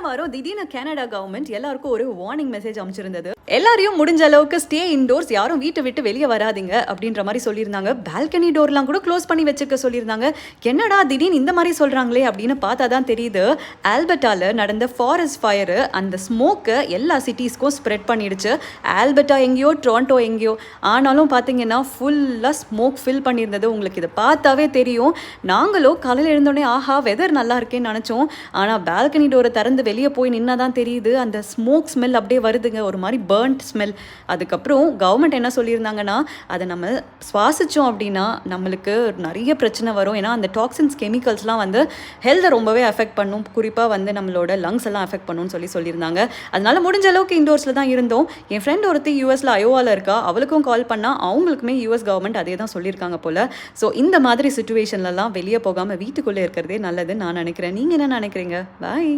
வாரம் திடீர்னு Canada government எல்லாருக்கும் ஒரு வார்னிங் மெசேஜ் அமைச்சிருந்தது. எல்லாரையும் முடிஞ்ச அளவுக்கு ஸ்டே இன்டோர்ஸ், யாரும் வீட்டை விட்டு வெளியே வராதிங்க அப்படின்ற மாதிரி சொல்லியிருந்தாங்க. பால்கனி டோர்லாம் கூட க்ளோஸ் பண்ணி வச்சுக்க சொல்லியிருந்தாங்க. என்னடா திடீர்னு இந்த மாதிரி சொல்கிறாங்களே அப்படின்னு பார்த்தா தான் தெரியுது, ஆல்பர்ட்டாவில் நடந்த ஃபாரஸ்ட் ஃபயரு அந்த ஸ்மோக்கை எல்லா சிட்டிஸ்க்கும் ஸ்ப்ரெட் பண்ணிடுச்சு. ஆல்பர்ட்டா எங்கேயோ, டொரண்டோ எங்கேயோ, ஆனாலும் பார்த்தீங்கன்னா ஃபுல்லாக ஸ்மோக் ஃபில் பண்ணியிருந்தது. உங்களுக்கு இதை பார்த்தாவே தெரியும். நாங்களும் காலையில் எழுந்தோடனே ஆஹா வெதர் நல்லா இருக்கேன்னு நினச்சோம். ஆனால் பால்கனி டோரை திறந்து வெளியே போய் நின்னா தான் தெரியுது அந்த ஸ்மோக் ஸ்மெல் அப்படியே வருதுங்க, ஒரு மாதிரி பர்ன்ட் ஸ்மெல். அதுக்கப்புறம் கவர்மெண்ட் என்ன சொல்லியிருந்தாங்கன்னா, அதை நம்ம சுவாசித்தோம் அப்படின்னா நம்மளுக்கு நிறைய பிரச்சனை வரும். ஏன்னா அந்த டாக்ஸின்ஸ் கெமிக்கல்ஸ்லாம் வந்து ஹெல்த்தை ரொம்பவே அஃபெக்ட் பண்ணும், குறிப்பாக வந்து நம்மளோட லங்ஸ் எல்லாம் அஃபெக்ட் பண்ணுன்னு சொல்லியிருந்தாங்க. அதனால முடிஞ்ச அளவுக்கு இண்டோர்ஸில் தான் இருந்தோம். என் ஃப்ரெண்ட் ஒருத்தி யூஎஸில் அயோவாவில் இருக்கா, அவளுக்கும் கால் பண்ணால் அவங்களுக்குமே யூஎஸ் கவர்மெண்ட் அதே தான் சொல்லியிருக்காங்க போல். ஸோ இந்த மாதிரி சுச்சுவேஷன்லலாம் வெளியே போகாமல் வீட்டுக்குள்ளே இருக்கிறதே நல்லதுன்னு நான் நினைக்கிறேன். நீங்கள் என்ன நினைக்கிறீங்க? பாய்.